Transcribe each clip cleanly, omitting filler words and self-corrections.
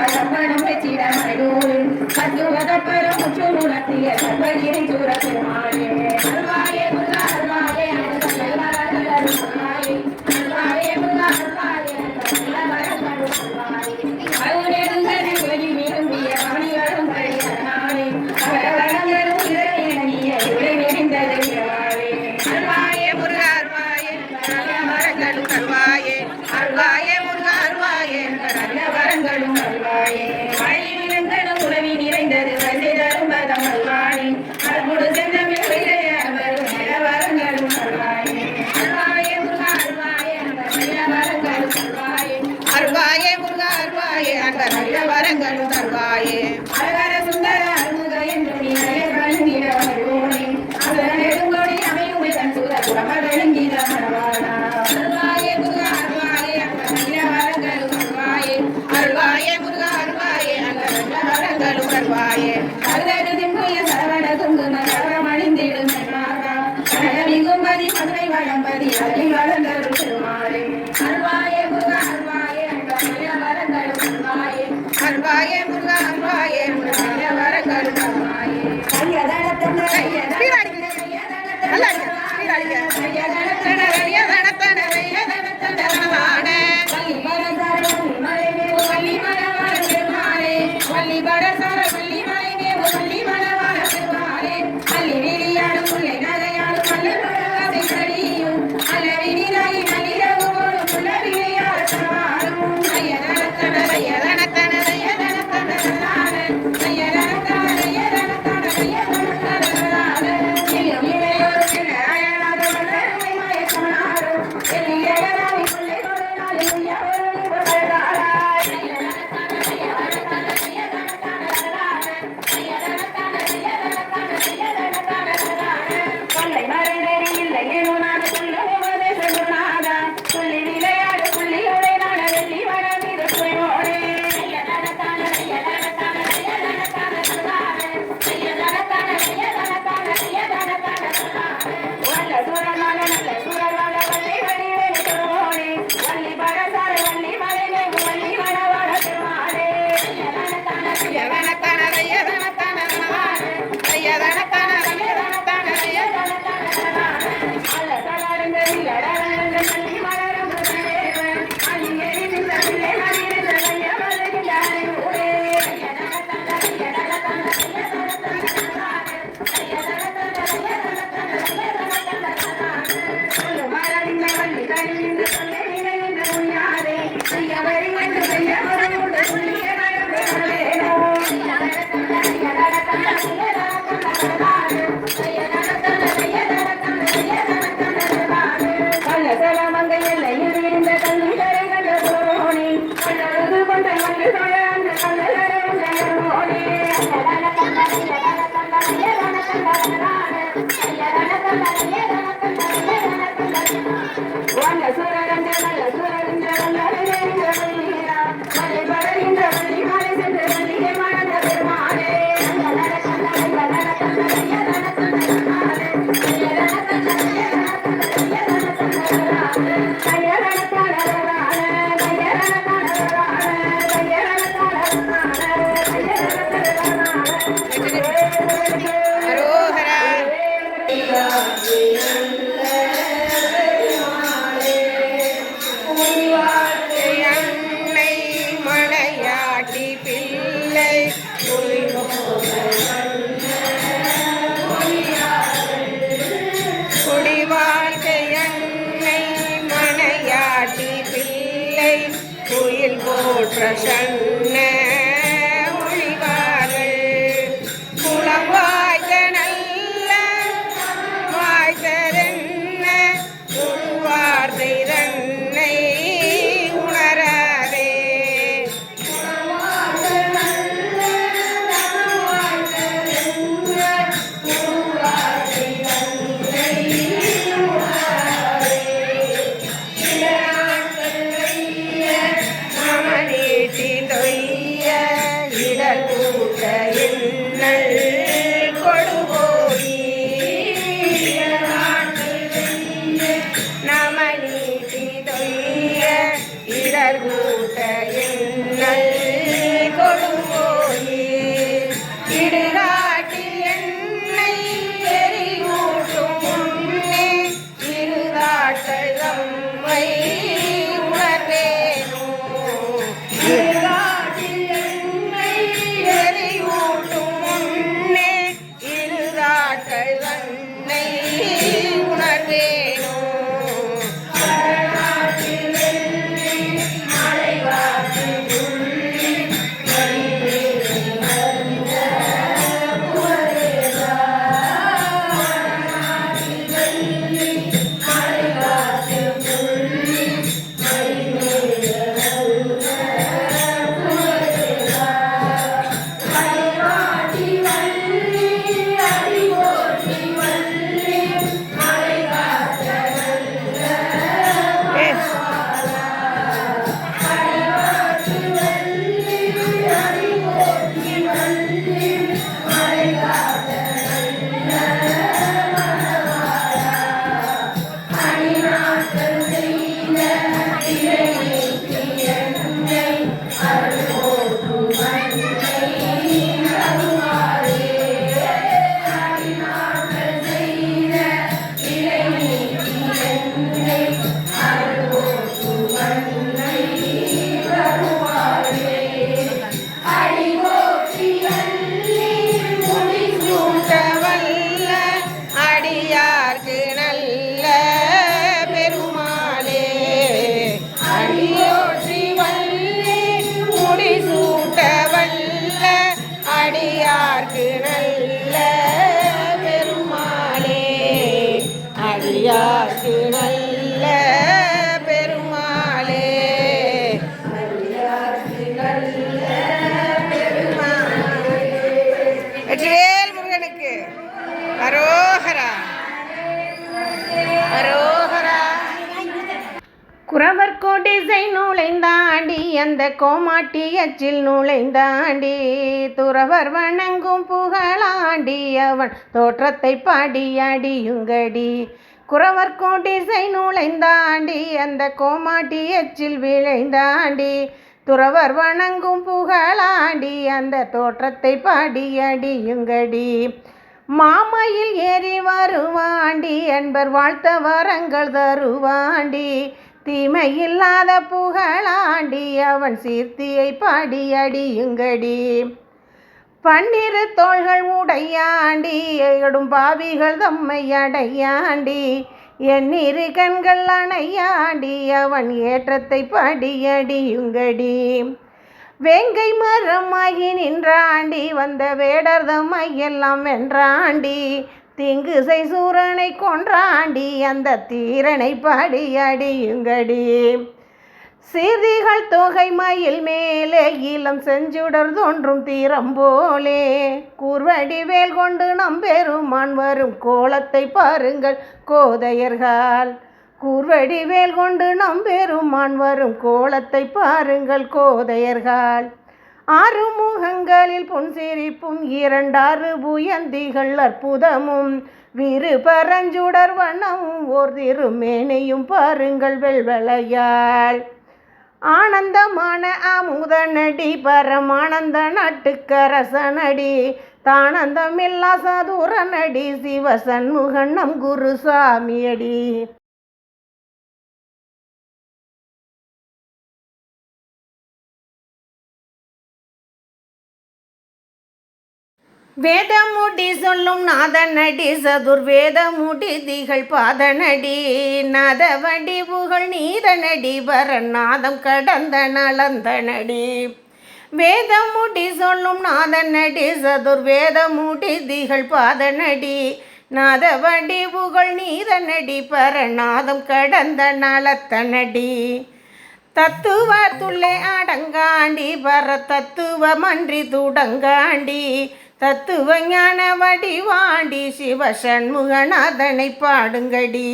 கம்பனும் வெச்சிட மறைடூரு கத்துவத பரமுற்று உணர்த்திய சர்வகிரி சூர பெருமாளே அருள்வாயே முருகா அருள்வாயே அருள்வாயே அருள்வாயே முருகா அருள்வாயே அருள்நெடுங்கனை வெளி விரும்பிய மணிகளும் கழியனாலே அவரவரங்களும் இறையணிய இறை நிறைந்தது இரவாலே அருள்வாயே முருகா அருள்வாயே மரங்களும் அருள்வாயே அருள்வாயே முருகா அருள்வாயே நல்ல வரங்களும் அருள்வாயே மழை நிலங்களும் உறவி நிறைந்தது வசை தரும் பதம் அருள்வாயே அருள்முடு செந்தமிழ் வரும் நல்ல வரங்களும் அருள்வாயே அருள்வாயே முருகா அருள்வாயே நல்ல வரங்களும் அருள்வாயே அருள்வாயே முருகா அருள்வாயே அந்த நல்ல வரங்களும் அருள்வாயே அழகர சுந்தர அருமுக என்று நீ வழங்கிட வருவோனே அந்த நெடுங்கொடி அமையும் தன் சுர புறம விளங்கிட மனவானா அருள்வாயே முருகா அருள்வாயே அந்த நல்ல வரங்களும் அருள்வாயே அருள்வாயே முருகா அருள்வாயே அந்த நல்ல வரங்களும் அருள்வாயே அருகடு திம்புய சரவண குங்கும சரவமணிந்திடும் நன்மாகா அழகமிகும் பதி மதுரை வளம்பதி அள்ளி வளர்ந்தரும் பெருமாளே அருள்வாயே முருகா அருள்வாயே அந்த நல்ல வரங்களும் அருள்வாயே அருள்வாயே முருகா அருள்வாயே நல்ல வரங்களும் அருள்வாயே கையதனத்தன கையதனத்தன Arohara அடியார்க்கு நல்ல பெருமாளே வெற்றிவேல் முருகனுக்கு அரோகரா அரோகரா. குறவர் கோடிசை நுழைந்தாண்டி அந்த கோமாட்டி அச்சில் நுழைந்தாண்டி துறவர் வணங்கும் புகழாண்டி அவன் தோற்றத்தை பாடி அடியுங்கடி. குறவர் கோடிசை நுழைந்தாண்டி அந்த கோமாட்டி அச்சில் விளைந்தாண்டி துறவர் வணங்கும் புகழாண்டி அந்த தோற்றத்தை பாடி அடியுங்கடி. மாமையில் ஏறி வருவாண்டி என்பர் வாழ்த்த வரங்கள் தருவாண்டி தீமையில்லாத புகழாண்டி அவன் சீர்த்தியை பாடி அடியுங்கடி. பன்னிரு தோள்கள் உடையாண்டி எடும் பாவிகள் தம்மை அடையாண்டி எண்ணிரு கண்கள் அணையாண்டி அவன் ஏற்றத்தை பாடி அடியுங்கடி. வேங்கை மரமாகி நின்றாண்டி வந்த வேடர் தம்மை எல்லாம் வென்றாண்டி தீங்குசை சூரனை கொன்றாண்டி அந்த தீரனை பாடி அடியுங்கடி. சீர்திகள் தொகை மயில் மேலே இளம் செஞ்சுடர் தோன்றும் தீரம் போலே கூர்வடி வேல் கொண்டு நம்பெருமான் வரும் கோலத்தை பாருங்கள் கோதையர்கள். கூர்வடி வேல் கொண்டு நம்பெருமான் வரும் கோலத்தை பாருங்கள் கோதையர்கள். ஆறு முகங்களில் புன்சிரிப்பும் இரண்டாறு புயந்திகள் அற்புதமும் விரு பரஞ்சுடர் வண்ணமும் ஓர் திருமேனையும் பாருங்கள் வெள்வளையால். ஆனந்தமான அமுதனடி பரமானந்த நாட்டுக்கரசனடி தானந்தமில்லா சதுரனடி சிவசண்முகன் நம் குருசாமியடி. வேதமுடி சொல்லும் நாதனடி சதுர்வேத முடி திகழ் பாதனடி நாத வடிவுகள் நீதனடி வரநாதம் கடந்த நலந்தனடி. வேதமுடி சொல்லும் நாதனடி சதுர்வேத முடி திகழ் பாதனடி நாத வடிவுகள் நீதனடி பரநாதம் கடந்த நலத்தனடி. தத்துவத்துள்ளே அடங்காண்டி பர தத்துவமன்றி துடங்காண்டி தத்துவ ஞான வடிவாண்டி சிவசண்முகநாதனை பாடுங்கடி.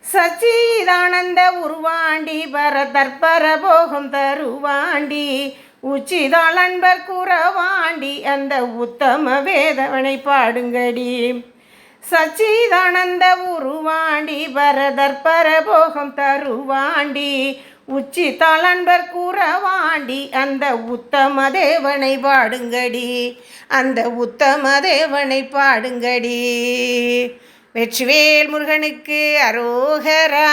சச்சிதானந்த உருவாண்டி பர தற்பர போகம் தருவாண்டி உச்சிதாள் அன்பர் குறவாண்டி அந்த உத்தம வேதவனை பாடுங்கடி. சச்சிதானந்த உருவாண்டி பர தற்பர போகம் தருவாண்டி உச்சி தாளன்பர் கூறவாண்டி அந்த உத்தம தேவனை பாடுங்கடி. அந்த உத்தம தேவனை பாடுங்கடி. வெற்றிவேல் முருகனுக்கு அரோகரா.